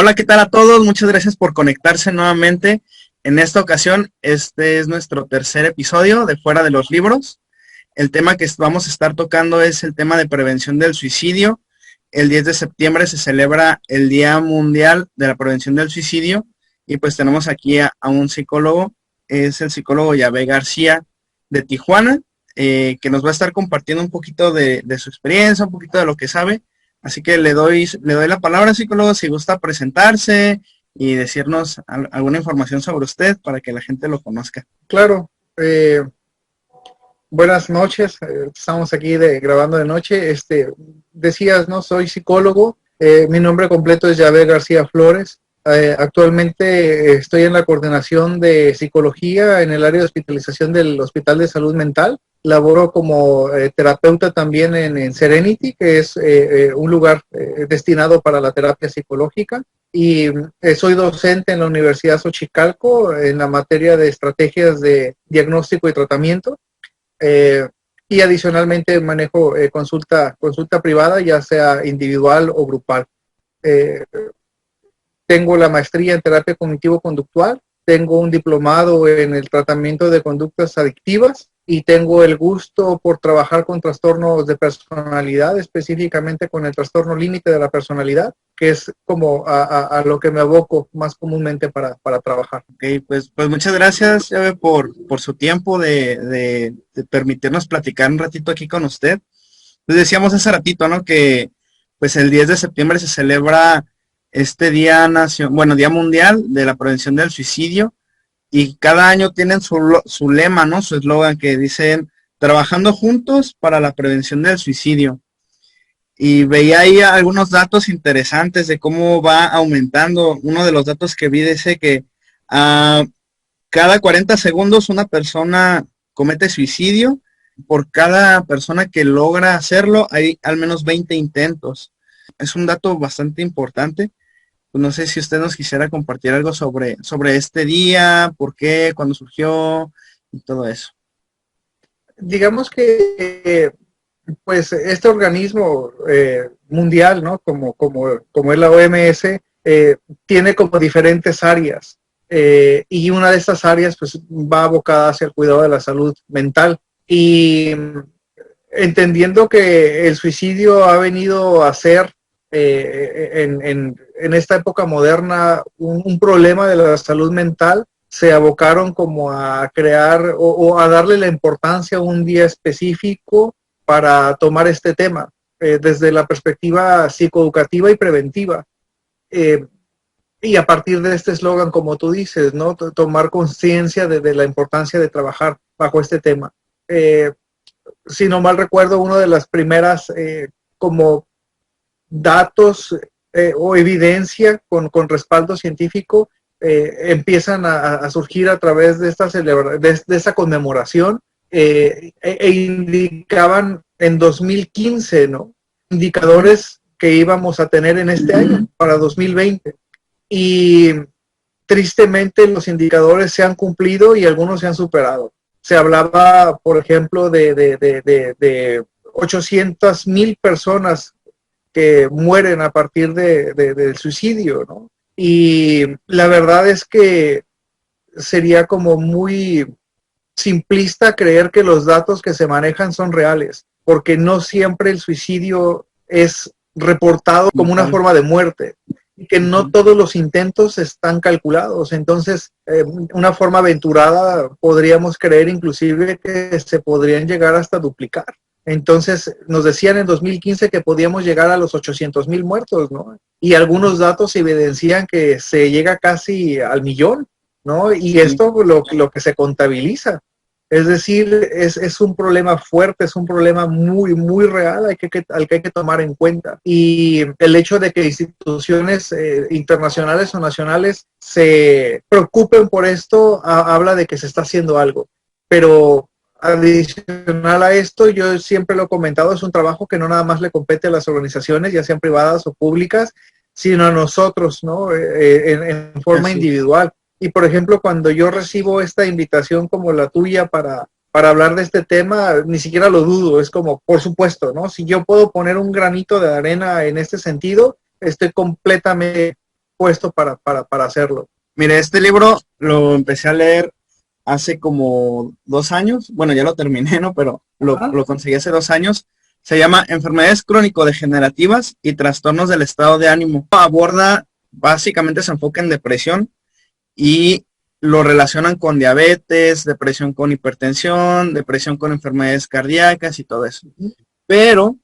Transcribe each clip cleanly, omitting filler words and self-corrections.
Hola, ¿qué tal a todos? Muchas gracias por conectarse nuevamente. En esta ocasión, este es nuestro tercer episodio de Fuera de los Libros. El tema que vamos a estar tocando es el tema de prevención del suicidio. El 10 de septiembre se celebra el Día Mundial de la Prevención del Suicidio y pues tenemos aquí a un psicólogo, es el psicólogo Yahvé García de Tijuana, que nos va a estar compartiendo un poquito de su experiencia, un poquito de lo que sabe. Así que le doy la palabra, psicólogo, si gusta presentarse y decirnos alguna información sobre usted para que la gente lo conozca. Claro, buenas noches, estamos aquí grabando de noche. Decías, ¿no? Soy psicólogo, mi nombre completo es Yahvé García Flores. Actualmente estoy en la coordinación de psicología en el área de hospitalización del Hospital de Salud Mental. Laboro como terapeuta también en Serenity, que es un lugar destinado para la terapia psicológica. Y soy docente en la Universidad Xochicalco en la materia de estrategias de diagnóstico y tratamiento. Eh, y adicionalmente manejo consulta privada, ya sea individual o grupal. Eh, Tengo la maestría en terapia cognitivo-conductual, tengo un diplomado en el tratamiento de conductas adictivas y tengo el gusto por trabajar con trastornos de personalidad, específicamente con el trastorno límite de la personalidad, que es como a lo que me aboco más comúnmente para trabajar. Ok, pues muchas gracias, Yahvé, por su tiempo de permitirnos platicar un ratito aquí con usted. Pues decíamos hace ratito, ¿no? Que pues el 10 de septiembre se celebra este Día Mundial de la Prevención del Suicidio y cada año tienen su lema, ¿no? Su eslogan que dicen, trabajando juntos para la prevención del suicidio. Y veía ahí algunos datos interesantes de cómo va aumentando. Uno de los datos que vi dice que a cada 40 segundos una persona comete suicidio. Por cada persona que logra hacerlo, hay al menos 20 intentos. Es un dato bastante importante. Pues no sé si usted nos quisiera compartir algo sobre este día, por qué, cuándo surgió y todo eso. Digamos que pues este organismo mundial, ¿no? Como es la OMS, tiene como diferentes áreas, y una de estas áreas pues va abocada hacia el cuidado de la salud mental. Y entendiendo que el suicidio ha venido a ser en esta época moderna un problema de la salud mental, se abocaron como a crear o a darle la importancia a un día específico para tomar este tema desde la perspectiva psicoeducativa y preventiva. Eh, y a partir de este eslogan, como tú dices, ¿no? Tomar conciencia de la importancia de trabajar bajo este tema. Si no mal recuerdo, una de las primeras como datos o evidencia con respaldo científico empiezan a surgir a través de esta conmemoración, e indicaban en 2015, ¿no? Indicadores que íbamos a tener en este año, para 2020. Y tristemente los indicadores se han cumplido y algunos se han superado. Se hablaba, por ejemplo, de 800,000 personas que mueren a partir del suicidio, ¿no? Y la verdad es que sería como muy simplista creer que los datos que se manejan son reales, porque no siempre el suicidio es reportado como una forma de muerte y que no todos los intentos están calculados. Entonces, una forma aventurada podríamos creer inclusive que se podrían llegar hasta duplicar. Entonces, nos decían en 2015 que podíamos llegar a los 800,000 muertos, ¿no? Y algunos datos evidencian que se llega casi al millón, ¿no? Y esto lo que se contabiliza. Es decir, es un problema fuerte, es un problema muy, muy real al que hay que tomar en cuenta. Y el hecho de que instituciones internacionales o nacionales se preocupen por esto habla de que se está haciendo algo. Pero adicional a esto, yo siempre lo he comentado, es un trabajo que no nada más le compete a las organizaciones, ya sean privadas o públicas, sino a nosotros, ¿no? En forma individual. Y por ejemplo, cuando yo recibo esta invitación como la tuya para hablar de este tema, ni siquiera lo dudo, es como, por supuesto, ¿no? Si yo puedo poner un granito de arena en este sentido, estoy completamente puesto para hacerlo. Mire, este libro lo empecé a leer hace como 2 años. Bueno, ya lo terminé, ¿no? Pero lo conseguí hace 2 años. Se llama Enfermedades crónico-degenerativas y trastornos del estado de ánimo. Aborda, básicamente se enfoca en depresión y lo relacionan con diabetes, depresión con hipertensión, depresión con enfermedades cardíacas y todo eso. Pero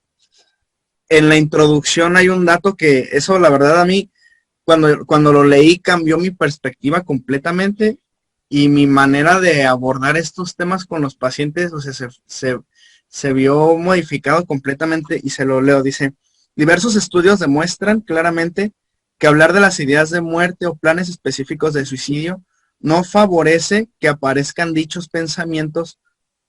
en la introducción hay un dato que eso, la verdad, a mí, cuando lo leí, cambió mi perspectiva completamente y mi manera de abordar estos temas con los pacientes, o sea, se vio modificado completamente y se lo leo. Dice, diversos estudios demuestran claramente que hablar de las ideas de muerte o planes específicos de suicidio no favorece que aparezcan dichos pensamientos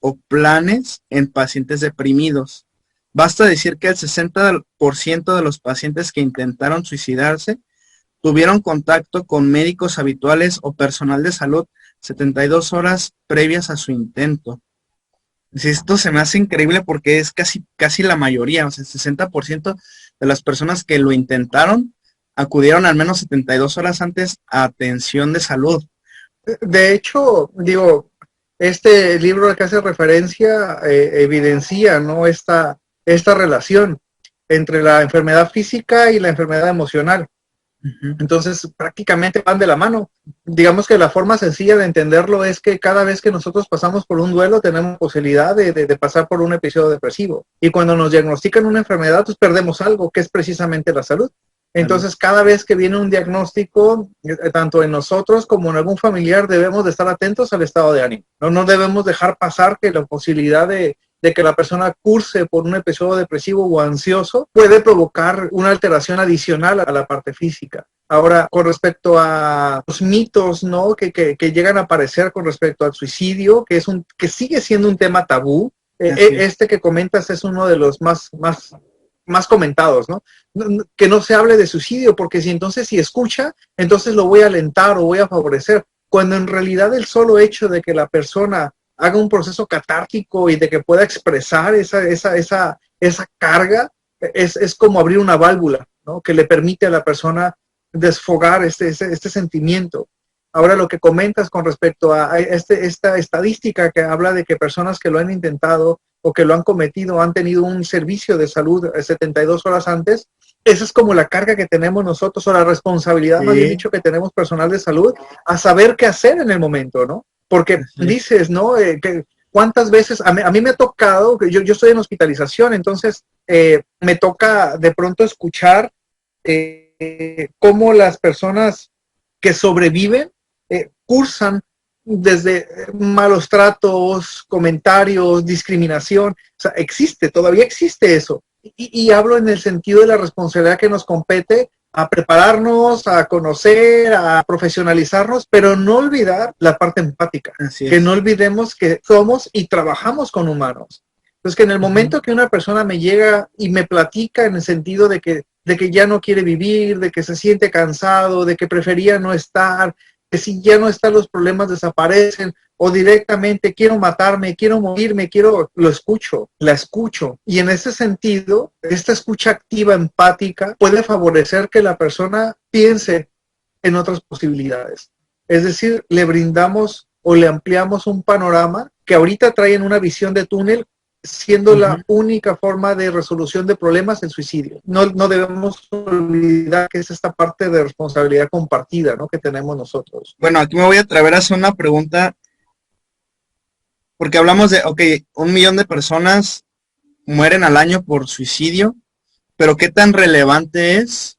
o planes en pacientes deprimidos. Basta decir que el 60% de los pacientes que intentaron suicidarse tuvieron contacto con médicos habituales o personal de salud 72 horas previas a su intento. Esto se me hace increíble porque es casi la mayoría, o sea, el 60% de las personas que lo intentaron acudieron al menos 72 horas antes a atención de salud. De hecho, digo, este libro al que hace referencia evidencia, ¿no?, esta relación entre la enfermedad física y la enfermedad emocional. Entonces, prácticamente van de la mano. Digamos que la forma sencilla de entenderlo es que cada vez que nosotros pasamos por un duelo, tenemos posibilidad de pasar por un episodio depresivo. Y cuando nos diagnostican una enfermedad, pues perdemos algo, que es precisamente la salud. Entonces, cada vez que viene un diagnóstico, tanto en nosotros como en algún familiar, debemos de estar atentos al estado de ánimo. No debemos dejar pasar que la posibilidad de que la persona curse por un episodio depresivo o ansioso puede provocar una alteración adicional a la parte física. Ahora, con respecto a los mitos, ¿no?, que llegan a aparecer con respecto al suicidio, que sigue siendo un tema tabú, este que comentas es uno de los más comentados, ¿no? Que no se hable de suicidio, porque si escucha, entonces lo voy a alentar o voy a favorecer, cuando en realidad el solo hecho de que la persona haga un proceso catártico y de que pueda expresar esa carga, es como abrir una válvula, ¿no?, que le permite a la persona desfogar este sentimiento. Ahora, lo que comentas con respecto a esta estadística que habla de que personas que lo han intentado o que lo han cometido han tenido un servicio de salud 72 horas antes, esa es como la carga que tenemos nosotros, o la responsabilidad, más bien dicho, que tenemos personal de salud, a saber qué hacer en el momento, ¿no? Porque dices, ¿no?, que cuántas veces, a mí me ha tocado, que yo estoy en hospitalización, entonces me toca de pronto escuchar cómo las personas que sobreviven cursan desde malos tratos, comentarios, discriminación. O sea, todavía existe eso. Y hablo en el sentido de la responsabilidad que nos compete a prepararnos, a conocer, a profesionalizarnos, pero no olvidar la parte empática. Que no olvidemos que somos y trabajamos con humanos. Entonces, que en el momento que una persona me llega y me platica en el sentido de que ya no quiere vivir, de que se siente cansado, de que prefería no estar, que si ya no están los problemas desaparecen, o directamente quiero matarme, quiero morirme, la escucho. Y en ese sentido, esta escucha activa, empática, puede favorecer que la persona piense en otras posibilidades. Es decir, le brindamos o le ampliamos un panorama que ahorita traen una visión de túnel, siendo la única forma de resolución de problemas el suicidio. No debemos olvidar que es esta parte de responsabilidad compartida, ¿no?, que tenemos nosotros. Bueno, aquí me voy a atrever a hacer una pregunta, porque hablamos de, 1 millón de personas mueren al año por suicidio, pero ¿qué tan relevante es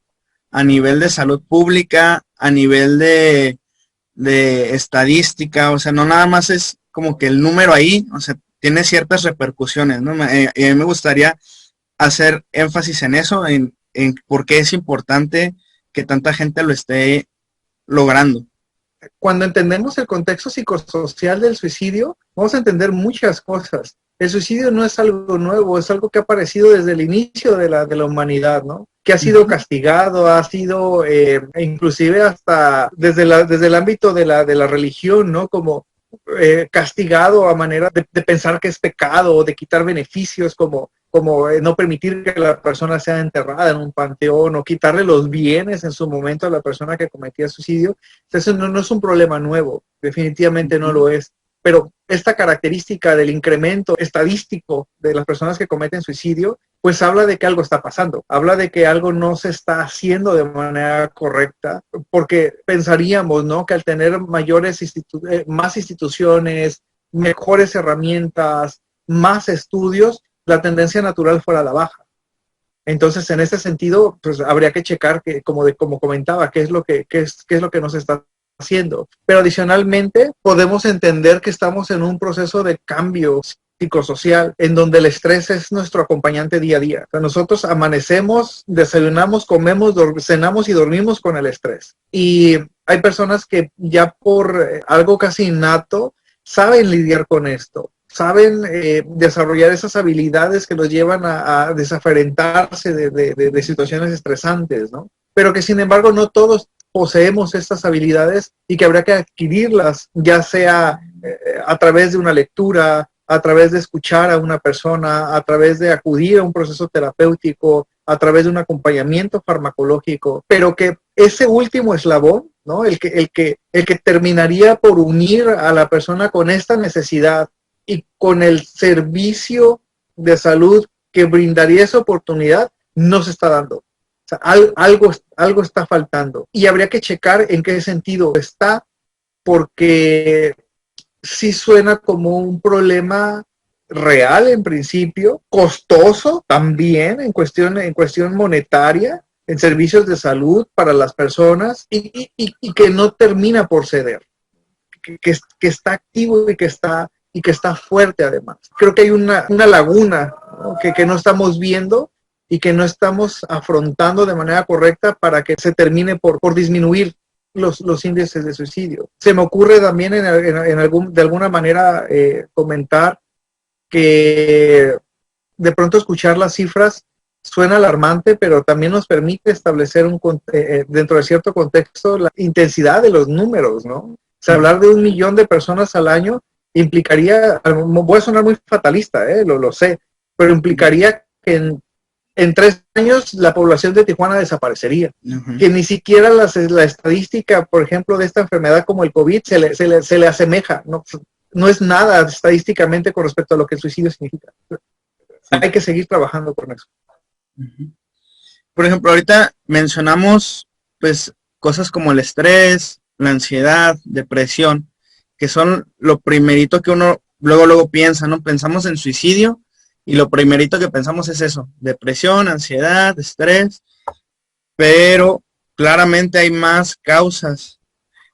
a nivel de salud pública, a nivel de estadística? O sea, no nada más es como que el número ahí, o sea, tiene ciertas repercusiones, ¿no? A mí me gustaría hacer énfasis en eso, en por qué es importante que tanta gente lo esté logrando. Cuando entendemos el contexto psicosocial del suicidio, vamos a entender muchas cosas. El suicidio no es algo nuevo, es algo que ha aparecido desde el inicio de la humanidad, ¿no? Que ha sido castigado, ha sido inclusive hasta desde el ámbito de la religión, ¿no? Como castigado a manera de pensar que es pecado o de quitar beneficios, como como no permitir que la persona sea enterrada en un panteón o quitarle los bienes en su momento a la persona que cometía suicidio. Eso no es un problema nuevo, definitivamente no lo es. Pero esta característica del incremento estadístico de las personas que cometen suicidio, pues habla de que algo está pasando, habla de que algo no se está haciendo de manera correcta, porque pensaríamos, ¿no?, que al tener más instituciones, mejores herramientas, más estudios, la tendencia natural fuera a la baja. Entonces, en ese sentido, pues habría que checar, como comentaba, qué es lo que nos está haciendo. Pero adicionalmente, podemos entender que estamos en un proceso de cambio psicosocial, en donde el estrés es nuestro acompañante día a día. O sea, nosotros amanecemos, desayunamos, comemos, cenamos y dormimos con el estrés. Y hay personas que ya por algo casi innato saben lidiar con esto, saben desarrollar esas habilidades que los llevan a desaferentarse de situaciones estresantes, ¿no? Pero que sin embargo no todos poseemos estas habilidades y que habría que adquirirlas, ya sea a través de una lectura, a través de escuchar a una persona, a través de acudir a un proceso terapéutico, a través de un acompañamiento farmacológico, pero que ese último eslabón, ¿no?, el que terminaría por unir a la persona con esta necesidad y con el servicio de salud que brindaría esa oportunidad, no se está dando. O sea, algo está faltando. Y habría que checar en qué sentido está, porque sí suena como un problema real en principio, costoso también en cuestión monetaria, en servicios de salud para las personas, y que no termina por ceder, que está activo y que está fuerte además. Creo que hay una laguna, ¿no?, que no estamos viendo y que no estamos afrontando de manera correcta para que se termine por disminuir los índices de suicidio. Se me ocurre también de alguna manera comentar que de pronto escuchar las cifras suena alarmante, pero también nos permite establecer dentro de cierto contexto la intensidad de los números, ¿no? O sea, hablar de 1 millón de personas al año implicaría, voy a sonar muy fatalista, lo sé, pero implicaría que en 3 años la población de Tijuana desaparecería. Que ni siquiera la estadística, por ejemplo, de esta enfermedad como el COVID se le asemeja, no es nada estadísticamente con respecto a lo que el suicidio significa. Sí. Hay que seguir trabajando con eso. Por ejemplo, ahorita mencionamos pues cosas como el estrés, la ansiedad, depresión, que son lo primerito que uno luego piensa, ¿no? Pensamos en suicidio y lo primerito que pensamos es eso, depresión, ansiedad, estrés, pero claramente hay más causas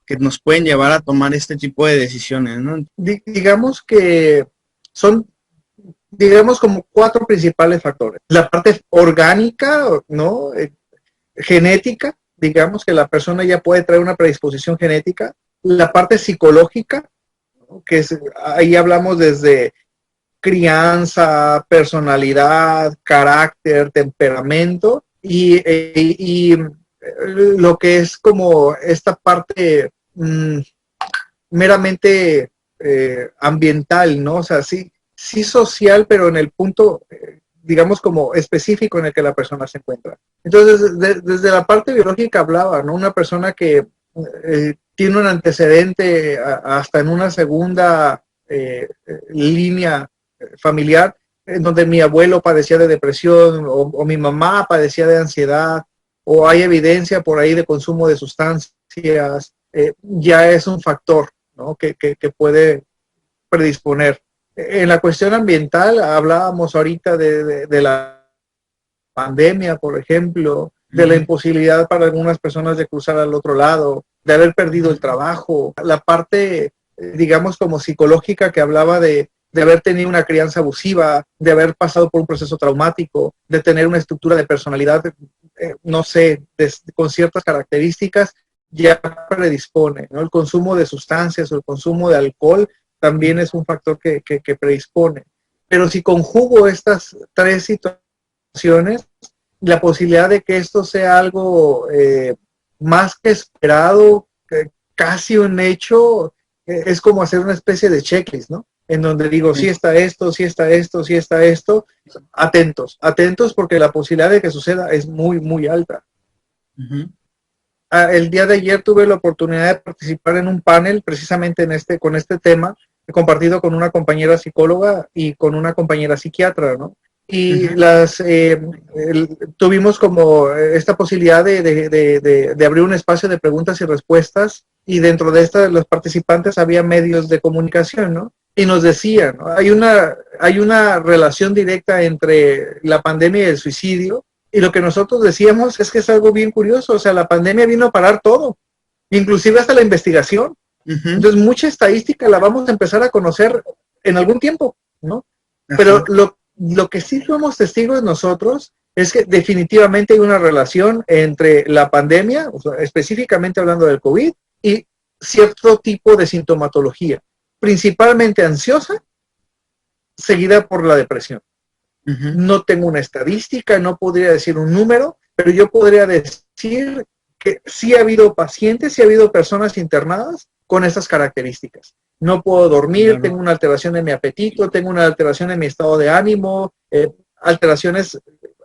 que nos pueden llevar a tomar este tipo de decisiones, ¿no? Digamos que son, como 4 principales factores. La parte orgánica, ¿no?, genética, digamos que la persona ya puede traer una predisposición genética. La parte psicológica, ¿no?, que ahí hablamos desde crianza, personalidad, carácter, temperamento, y lo que es como esta parte meramente ambiental, ¿no? O sea, sí social, pero en el punto, digamos, como específico en el que la persona se encuentra. Entonces, desde la parte biológica hablaba, ¿no? Una persona que tiene un antecedente hasta en una segunda línea familiar, en donde mi abuelo padecía de depresión o mi mamá padecía de ansiedad, o hay evidencia por ahí de consumo de sustancias, ya es un factor, ¿no?, que puede predisponer. En la cuestión ambiental, hablábamos ahorita de la pandemia, por ejemplo, de la imposibilidad para algunas personas de cruzar al otro lado, de haber perdido el trabajo, la parte, digamos, como psicológica, que hablaba de haber tenido una crianza abusiva, de haber pasado por un proceso traumático, de tener una estructura de personalidad, no sé, con ciertas características, ya predispone, ¿no? El consumo de sustancias o el consumo de alcohol también es un factor que predispone. Pero si conjugo estas 3 situaciones, la posibilidad de que esto sea algo más que esperado, casi un hecho, es como hacer una especie de checklist, ¿no? en donde digo, Sí. sí está esto, sí está esto, sí está esto, atentos, atentos porque la posibilidad de que suceda es muy, muy alta. Ujú. El día de ayer tuve la oportunidad de participar en un panel precisamente con este tema, he compartido con una compañera psicóloga y con una compañera psiquiatra, ¿no? Y Ujú. tuvimos como esta posibilidad de abrir un espacio de preguntas y respuestas y dentro de esta los participantes había medios de comunicación, ¿no? Y nos decían, ¿no? Hay una relación directa entre la pandemia y el suicidio, y lo que nosotros decíamos es que es algo bien curioso, o sea, la pandemia vino a parar todo, inclusive hasta la investigación. Ujú. Entonces, mucha estadística la vamos a empezar a conocer en algún tiempo, ¿no? Pero Ajá. lo que sí somos testigos nosotros es que definitivamente hay una relación entre la pandemia, o sea, específicamente hablando del COVID, y cierto tipo de sintomatología, principalmente ansiosa, seguida por la depresión. Ujú. No tengo una estadística, no podría decir un número, pero yo podría decir que sí ha habido pacientes, sí ha habido personas internadas con estas características. No puedo dormir, Claro. tengo una alteración en mi apetito, tengo una alteración en mi estado de ánimo, alteraciones,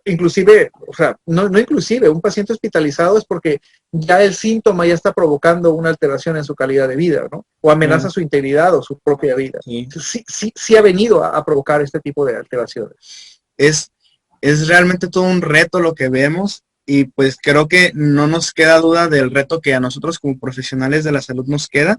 inclusive, o sea, no inclusive, un paciente hospitalizado es porque ya el síntoma ya está provocando una alteración en su calidad de vida, ¿no? O amenaza Claro. su integridad o su propia vida. Sí. Sí ha venido a provocar este tipo de alteraciones. Es, es realmente todo un reto lo que vemos y pues creo que no nos queda duda del reto que a nosotros como profesionales de la salud nos queda,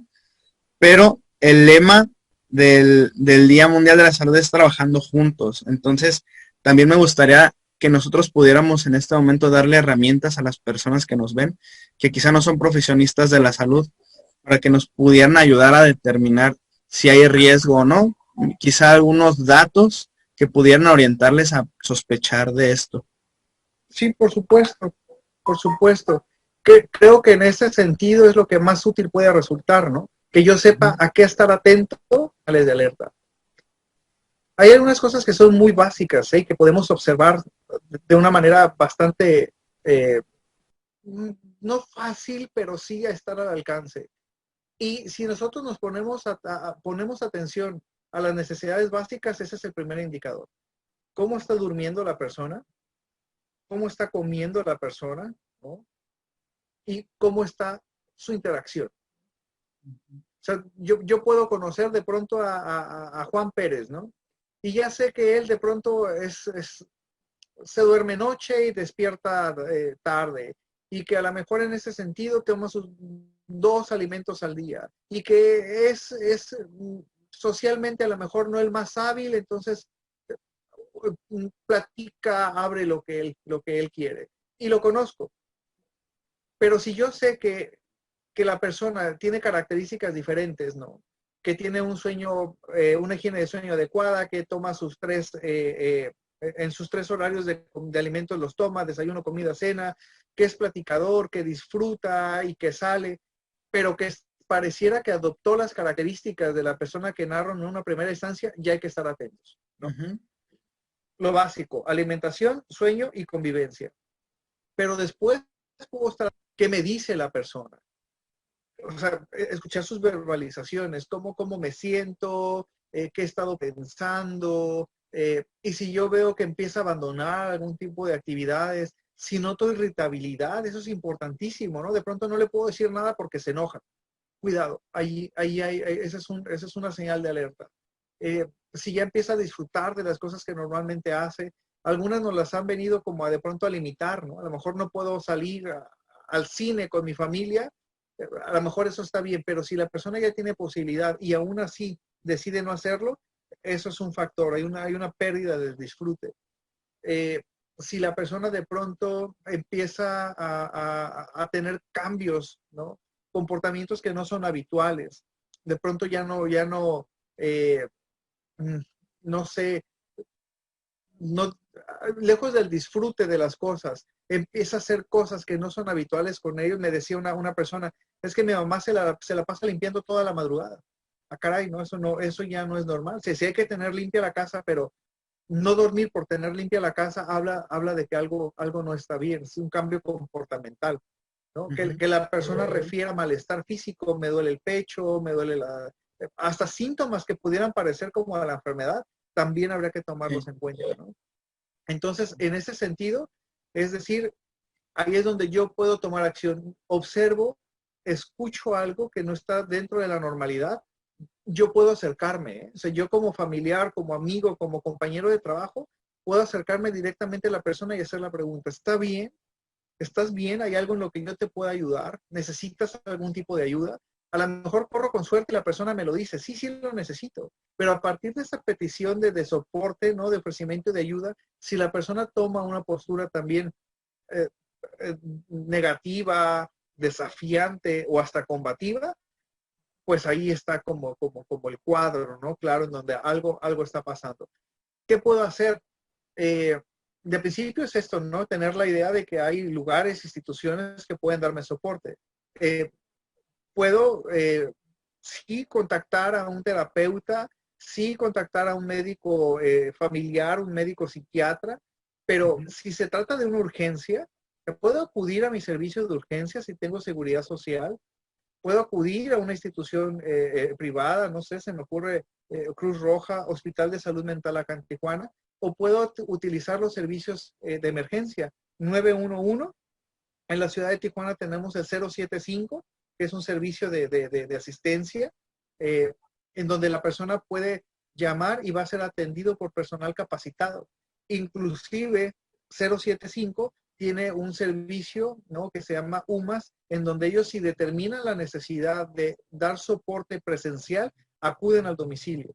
pero el lema del Día Mundial de la Salud es trabajando juntos. Entonces, también me gustaría que nosotros pudiéramos en este momento darle herramientas a las personas que nos ven, que quizá no son profesionistas de la salud, para que nos pudieran ayudar a determinar si hay riesgo o no, quizá algunos datos que pudieran orientarles a sospechar de esto. Sí, por supuesto, por supuesto. Que creo que en ese sentido es lo que más útil puede resultar, ¿no? Que yo sepa Ujú. a qué estar atento a las de alerta. Hay algunas cosas que son muy básicas, ¿eh? Que podemos observar de una manera bastante, eh, no fácil, pero sí a estar al alcance. Y si nosotros nos ponemos atención a las necesidades básicas, ese es el primer indicador. ¿Cómo está durmiendo la persona? ¿Cómo está comiendo la persona? ¿No? Y cómo está su interacción. O sea, yo puedo conocer de pronto a Juan Pérez, ¿no? Y ya sé que él de pronto se duerme noche y despierta tarde. Y que a lo mejor en ese sentido toma sus 2 alimentos al día. Y que es socialmente a lo mejor no el más hábil, entonces platica, abre lo que él quiere. Y lo conozco. Pero si yo sé que la persona tiene características diferentes, ¿no? Que tiene un sueño, una higiene de sueño adecuada, que toma en sus 3 horarios de alimentos los toma, desayuno, comida, cena, que es platicador, que disfruta y que sale, pero que pareciera que adoptó las características de la persona que narro en una primera instancia, ya hay que estar atentos, ¿no? Ujú. Lo básico, alimentación, sueño y convivencia. Pero después puedo estar, ¿qué me dice la persona? O sea, escuchar sus verbalizaciones, cómo me siento, qué he estado pensando, y si yo veo que empieza a abandonar algún tipo de actividades, si noto irritabilidad, eso es importantísimo, ¿no? De pronto no le puedo decir nada porque se enoja. Cuidado, esa es una señal de alerta. Si ya empieza a disfrutar de las cosas que normalmente hace, algunas nos las han venido como a de pronto a limitar, ¿no? A lo mejor no puedo salir al cine con mi familia, a lo mejor eso está bien, pero si la persona ya tiene posibilidad y aún así decide no hacerlo, eso es un factor, hay una pérdida del disfrute. Eh, si la persona de pronto empieza a tener cambios, ¿no? Comportamientos que no son habituales, de pronto eh, mm, no sé, no, lejos del disfrute de las cosas, empieza a hacer cosas que no son habituales con ellos. Me decía una persona, es que mi mamá se la pasa limpiando toda la madrugada. Ah, caray, no, eso ya no es normal. Sí, sí hay que tener limpia la casa, pero no dormir por tener limpia la casa habla de que algo no está bien, es un cambio comportamental, ¿no? Ujú. Que la persona refiera malestar físico, me duele el pecho, me duele hasta síntomas que pudieran parecer como a la enfermedad, también habría que tomarlos Sí. en cuenta, ¿no? Entonces, en ese sentido, es decir, ahí es donde yo puedo tomar acción. Observo, escucho algo que no está dentro de la normalidad, yo puedo acercarme, ¿eh? O sea, yo como familiar, como amigo, como compañero de trabajo, puedo acercarme directamente a la persona y hacer la pregunta, ¿está bien? ¿Estás bien? ¿Hay algo en lo que yo te pueda ayudar? ¿Necesitas algún tipo de ayuda? A lo mejor corro con suerte y la persona me lo dice, sí, sí lo necesito. Pero a partir de esa petición de soporte, ¿no? De ofrecimiento de ayuda, si la persona toma una postura también eh, eh, negativa, desafiante o hasta combativa, pues ahí está como el cuadro, ¿no? Claro, en donde algo está pasando. ¿Qué puedo hacer? Eh, de principio es esto, ¿no? Tener la idea de que hay lugares, instituciones que pueden darme soporte. Eh, puedo, sí contactar a un terapeuta, sí contactar a un médico familiar, un médico psiquiatra, pero si se trata de una urgencia, puedo acudir a mi servicio de urgencia si tengo seguridad social, puedo acudir a una institución privada, no sé, se me ocurre Cruz Roja, Hospital de Salud Mental acá en Tijuana, o puedo utilizar los servicios de emergencia 911. En la ciudad de Tijuana tenemos el 075, que es un servicio de asistencia, eh, en donde la persona puede llamar y va a ser atendido por personal capacitado. Inclusive 075 tiene un servicio, ¿no? Que se llama UMAS, en donde ellos si determinan la necesidad de dar soporte presencial, acuden al domicilio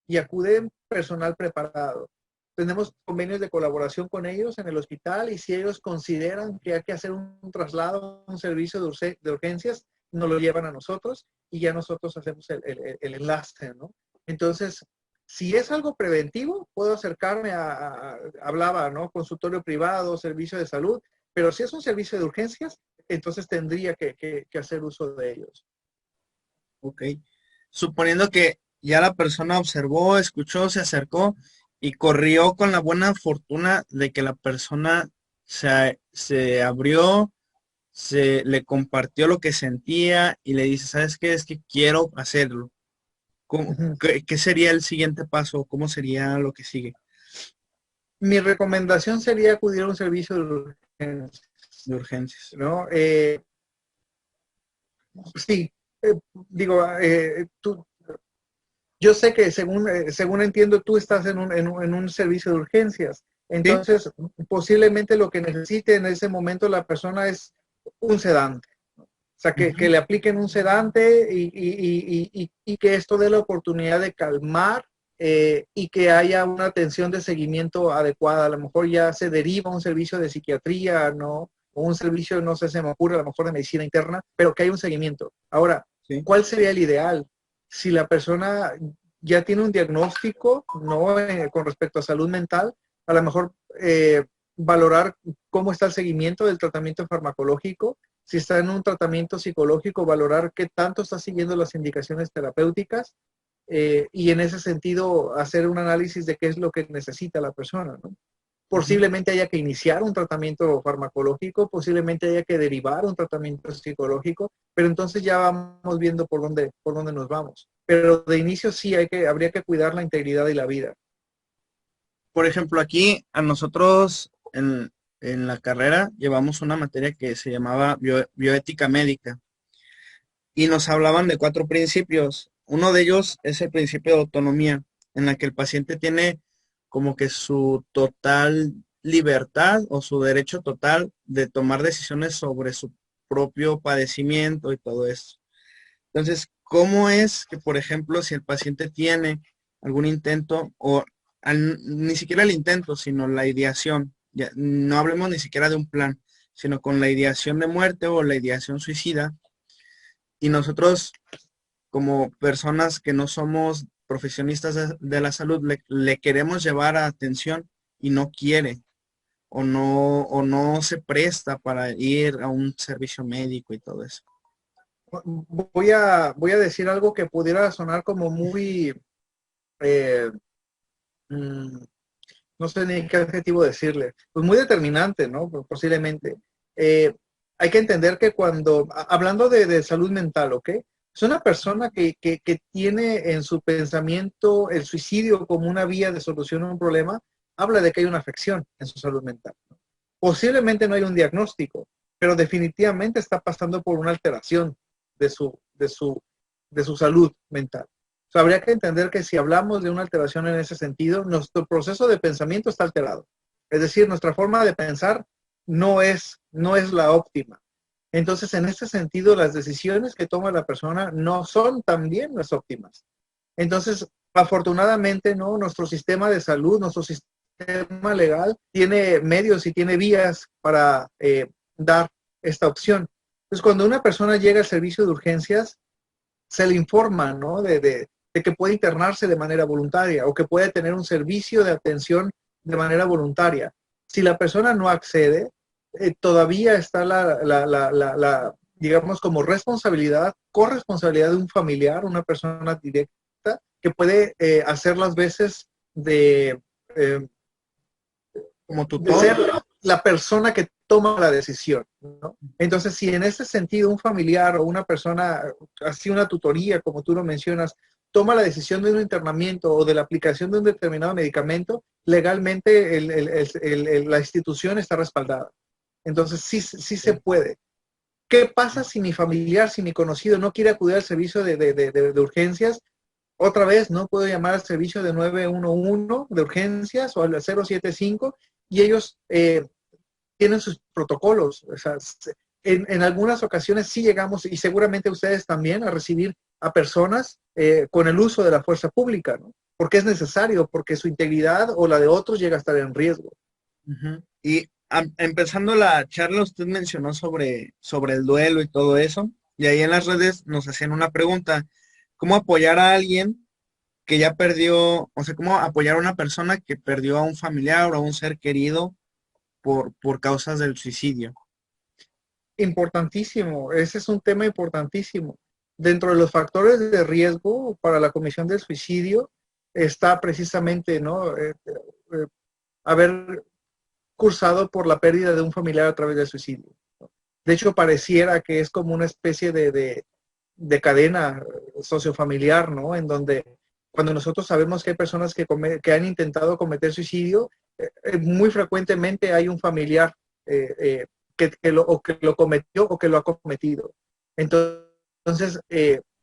y acuden personal preparado. Tenemos convenios de colaboración con ellos en el hospital y si ellos consideran que hay que hacer un traslado, un servicio de urgencias, nos lo llevan a nosotros y ya nosotros hacemos el enlace, ¿no? Entonces, si es algo preventivo, puedo acercarme hablaba, ¿no? Consultorio privado, servicio de salud, pero si es un servicio de urgencias, entonces tendría que hacer uso de ellos. Ok. Suponiendo que ya la persona observó, escuchó, se acercó y corrió con la buena fortuna de que la persona se abrió, se le compartió lo que sentía y le dice, ¿sabes qué? Es que quiero hacerlo. Ujú. ¿Qué sería el siguiente paso? ¿Cómo sería lo que sigue Mi recomendación sería acudir a un servicio de urgencias, de urgencias? ¿no? Sí, digo, yo sé que según entiendo, tú estás en un servicio de urgencias. Sí, Entonces, posiblemente lo que necesite en ese momento la persona es un sedante. O sea, que ujú, le apliquen un sedante y que esto dé la oportunidad de calmar y que haya una atención de seguimiento adecuada. A lo mejor ya se deriva a un servicio de psiquiatría, ¿no? O un servicio, no sé, se me ocurre, a lo mejor de medicina interna, pero que haya un seguimiento. Ahora, sí. ¿cuál sería el ideal? Si la persona ya tiene un diagnóstico, ¿no? Con respecto a salud mental, a lo mejor valorar cómo está el seguimiento del tratamiento farmacológico, si está en un tratamiento psicológico, valorar qué tanto está siguiendo las indicaciones terapéuticas y en ese sentido hacer un análisis de qué es lo que necesita la persona, ¿no? Ujú. Posiblemente haya que iniciar un tratamiento farmacológico, posiblemente haya que derivar un tratamiento psicológico, pero entonces ya vamos viendo por dónde nos vamos. Pero de inicio sí habría que cuidar la integridad y la vida. Por ejemplo, aquí a nosotros en la carrera llevamos una materia que se llamaba bioética médica y nos hablaban de cuatro principios. Uno de ellos es el principio de autonomía, en la que el paciente tiene como que su total libertad o su derecho total de tomar decisiones sobre su propio padecimiento y todo eso. Entonces, ¿cómo es que, por ejemplo, si el paciente tiene algún intento o ni siquiera el intento, sino la ideación, ya, no hablemos ni siquiera de un plan, sino con la ideación de muerte o la ideación suicida, y nosotros como personas que no somos profesionistas de la salud, le queremos llevar a atención y no quiere o no se presta para ir a un servicio médico y todo eso. Voy a decir algo que pudiera sonar como muy, eh, mm, no sé ni qué adjetivo decirle, pues muy determinante, ¿no? Posiblemente. Eh, hay que entender que hablando de salud mental, ¿ok? Es una persona que tiene en su pensamiento el suicidio como una vía de solución a un problema, habla de que hay una afección en su salud mental. Posiblemente no hay un diagnóstico, pero definitivamente está pasando por una alteración de su salud mental. O sea, habría que entender que si hablamos de una alteración en ese sentido, nuestro proceso de pensamiento está alterado. Es decir, nuestra forma de pensar no es la óptima. Entonces, en este sentido, las decisiones que toma la persona no son también las óptimas. Entonces, afortunadamente, ¿no? Nuestro sistema de salud, nuestro sistema legal tiene medios y tiene vías para dar esta opción. Entonces, cuando una persona llega al servicio de urgencias, se le informa, ¿no? De que puede internarse de manera voluntaria o que puede tener un servicio de atención de manera voluntaria. Si la persona no accede, todavía está digamos, como responsabilidad, corresponsabilidad de un familiar, una persona directa, que puede hacer las veces eh, como de ser tutor. la persona que toma la decisión, ¿no? Entonces, si en ese sentido un familiar o una persona, así una tutoría, como tú lo mencionas, toma la decisión de un internamiento o de la aplicación de un determinado medicamento, legalmente la institución está respaldada. Entonces, sí se puede. ¿Qué pasa si mi familiar, si mi conocido no quiere acudir al servicio de urgencias? Otra vez, no puedo llamar al servicio de 911 de urgencias o al 075 y ellos tienen sus protocolos. O sea, en algunas ocasiones sí llegamos, y seguramente ustedes también, a recibir a personas con el uso de la fuerza pública, ¿no? Porque es necesario, porque su integridad o la de otros llega a estar en riesgo. Ujú. Y empezando la charla, usted mencionó sobre el duelo y todo eso, y ahí en las redes nos hacían una pregunta, ¿cómo apoyar a alguien que ya perdió, o sea, cómo apoyar a una persona que perdió a un familiar o a un ser querido por causas del suicidio? Importantísimo, ese es un tema importantísimo. Dentro de los factores de riesgo para la comisión del suicidio está precisamente, ¿no? Haber cursado por la pérdida de un familiar a través del suicidio. De hecho, pareciera que es como una especie de cadena sociofamiliar, ¿no? En donde cuando nosotros sabemos que hay personas que han intentado cometer suicidio, muy frecuentemente hay un familiar que lo cometió o que lo ha cometido. Entonces,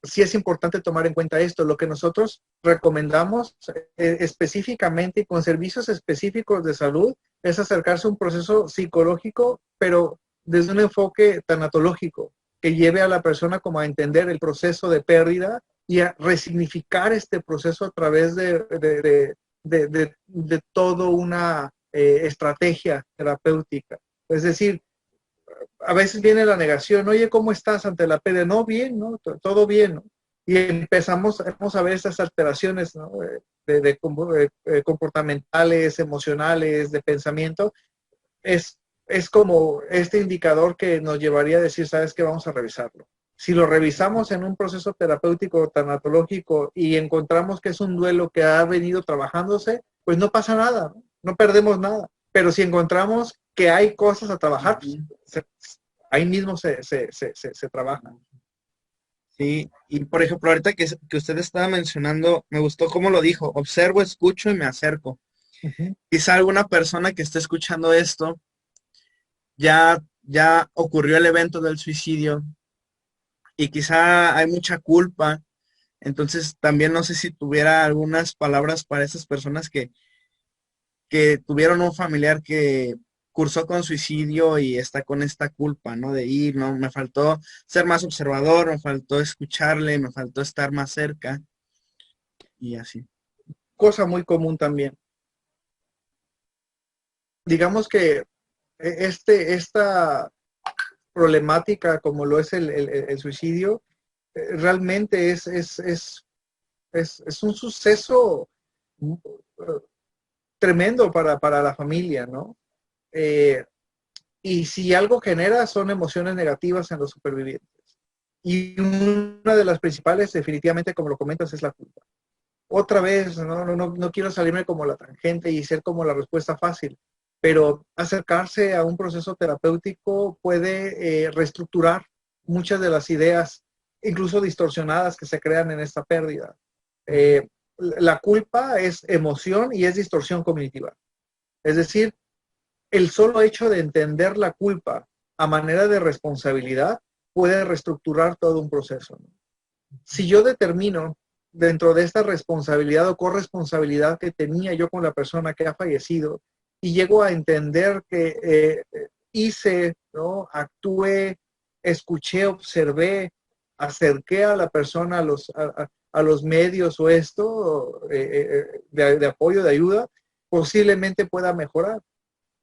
sí es importante tomar en cuenta esto. Lo que nosotros recomendamos específicamente y con servicios específicos de salud es acercarse a un proceso psicológico, pero desde un enfoque tanatológico, que lleve a la persona como a entender el proceso de pérdida y a resignificar este proceso a través de toda una estrategia terapéutica. Es decir, a veces viene la negación, oye, ¿cómo estás ante la pérdida? No, bien, ¿no? Todo bien, ¿no? Y empezamos a ver estas alteraciones, ¿no? Comportamentales, emocionales, de pensamiento. Es, es como este indicador que nos llevaría a decir, ¿sabes qué? Vamos a revisarlo. Si lo revisamos en un proceso terapéutico tanatológico y encontramos que es un duelo que ha venido trabajándose, pues no pasa nada, no perdemos nada. Pero si encontramos que hay cosas a trabajar, pues, ahí mismo se trabaja. Sí, y por ejemplo, ahorita que usted estaba mencionando, me gustó cómo lo dijo, observo, escucho y me acerco. Uh -huh. Quizá alguna persona que esté escuchando esto ya ocurrió el evento del suicidio y quizá hay mucha culpa. Entonces, también no sé si tuviera algunas palabras para esas personas que tuvieron un familiar que cursó con suicidio y está con esta culpa, ¿no? De ir, ¿no? Me faltó ser más observador, me faltó escucharle, me faltó estar más cerca y así. Cosa muy común también. Digamos que esta problemática como lo es el suicidio, realmente es un suceso tremendo para la familia, ¿no? Y si algo genera son emociones negativas en los supervivientes. Y una de las principales, definitivamente, como lo comentas, es la culpa. Otra vez, no quiero salirme como la tangente y ser como la respuesta fácil, pero acercarse a un proceso terapéutico puede reestructurar muchas de las ideas incluso distorsionadas que se crean en esta pérdida. La culpa es emoción y es distorsión cognitiva. Es decir, el solo hecho de entender la culpa a manera de responsabilidad puede reestructurar todo un proceso, ¿no? Si yo determino dentro de esta responsabilidad o corresponsabilidad que tenía yo con la persona que ha fallecido y llego a entender que hice, ¿no? Actué, escuché, observé, acerqué a la persona a los medios o esto de apoyo, de ayuda, posiblemente pueda mejorar.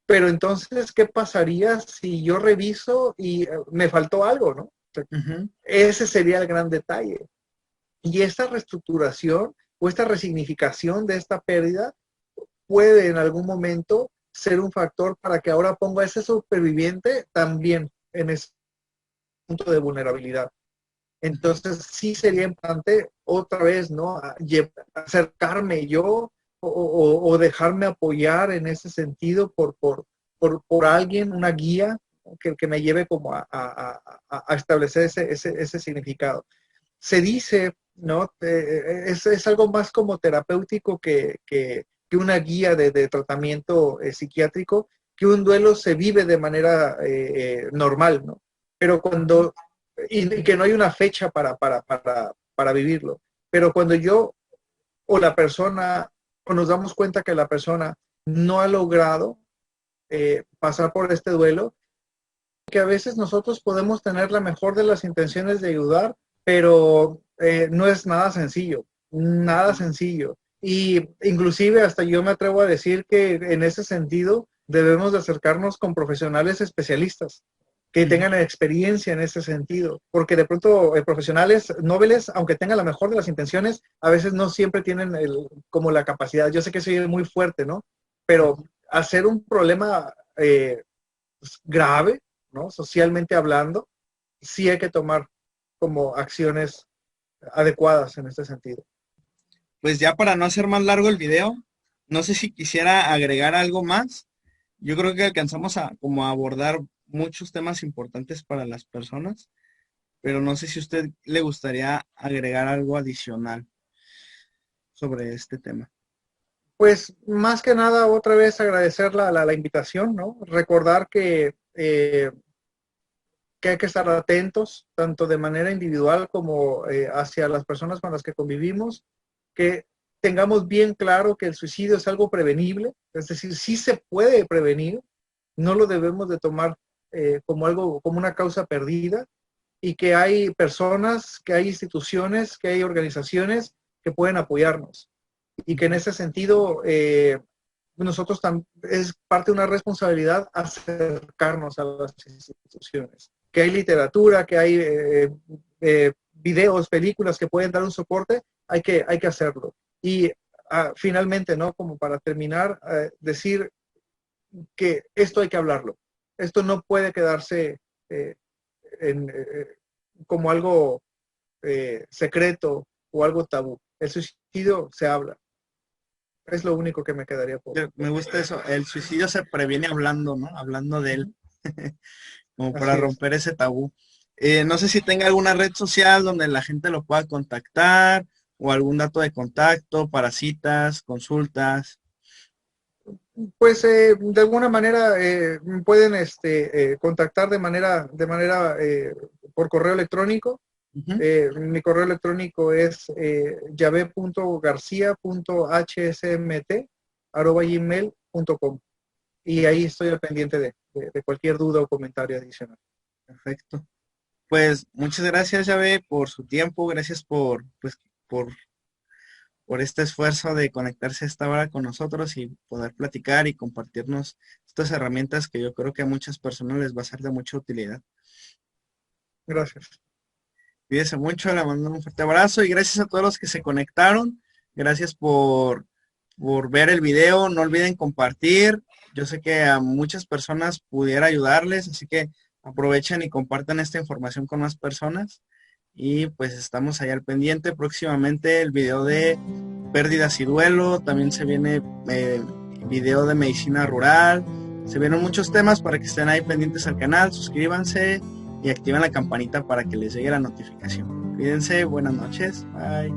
Pero entonces, ¿qué pasaría si yo reviso y me faltó algo, ¿no? Ujú. Ese sería el gran detalle. Y esta reestructuración o esta resignificación de esta pérdida puede en algún momento ser un factor para que ahora ponga a ese superviviente también en ese punto de vulnerabilidad. Entonces sí sería importante otra vez, ¿no? Acercarme yo o dejarme apoyar en ese sentido por alguien, una guía que me lleve como a establecer ese significado. Se dice, ¿no? Es algo más como terapéutico que una guía de tratamiento psiquiátrico, que un duelo se vive de manera normal, ¿no? Pero cuando, y que no hay una fecha para vivirlo, pero cuando yo o la persona, o nos damos cuenta que la persona no ha logrado pasar por este duelo, que a veces nosotros podemos tener la mejor de las intenciones de ayudar, pero no es nada sencillo, nada sencillo. Y inclusive hasta yo me atrevo a decir que en ese sentido debemos de acercarnos con profesionales especialistas que tengan experiencia en ese sentido, porque de pronto profesionales nobles, aunque tengan la mejor de las intenciones, a veces no siempre tienen como la capacidad. Yo sé que soy muy fuerte, ¿no? Pero hacer un problema grave, ¿no? Socialmente hablando, sí hay que tomar como acciones adecuadas en este sentido. Pues ya para no hacer más largo el video, no sé si quisiera agregar algo más. Yo creo que alcanzamos a como a abordar muchos temas importantes para las personas, pero no sé si a usted le gustaría agregar algo adicional sobre este tema. Pues más que nada, otra vez agradecer la invitación, ¿no? Recordar que hay que estar atentos, tanto de manera individual como hacia las personas con las que convivimos, que tengamos bien claro que el suicidio es algo prevenible, es decir, sí se puede prevenir, no lo debemos de tomar como algo, como una causa perdida, y que hay personas, que hay instituciones, que hay organizaciones que pueden apoyarnos, y que en ese sentido nosotros es parte de una responsabilidad acercarnos a las instituciones. Que hay literatura, que hay videos, películas que pueden dar un soporte, hay que hacerlo. Y finalmente, ¿no? Como para terminar, decir que esto hay que hablarlo. Esto no puede quedarse eh, como algo secreto o algo tabú. El suicidio se habla. Es lo único que me quedaría Me gusta eso, el suicidio se previene hablando, ¿no? Hablando de él, como para Así es. romper ese tabú. No sé si tenga alguna red social donde la gente lo pueda contactar o algún dato de contacto para citas, consultas. Pues de alguna manera pueden contactar por correo electrónico. Ujú. Mi correo electrónico es yave.garcia.hsmt@gmail.com y ahí estoy al pendiente de cualquier duda o comentario adicional. Perfecto. Pues muchas gracias, Yahvé, por su tiempo, gracias pues, por, por este esfuerzo de conectarse a esta hora con nosotros y poder platicar y compartirnos estas herramientas que yo creo que a muchas personas les va a ser de mucha utilidad. Gracias. Cuídese mucho, le mando un fuerte abrazo y gracias a todos los que se conectaron. Gracias por ver el video. No olviden compartir. Yo sé que a muchas personas pudiera ayudarles, así que aprovechen y compartan esta información con más personas. Y pues estamos ahí al pendiente. Próximamente el video de pérdidas y duelo. También se viene video de medicina rural. Se vienen muchos temas para que estén ahí pendientes al canal. Suscríbanse y activen la campanita para que les llegue la notificación. Cuídense, buenas noches. Bye.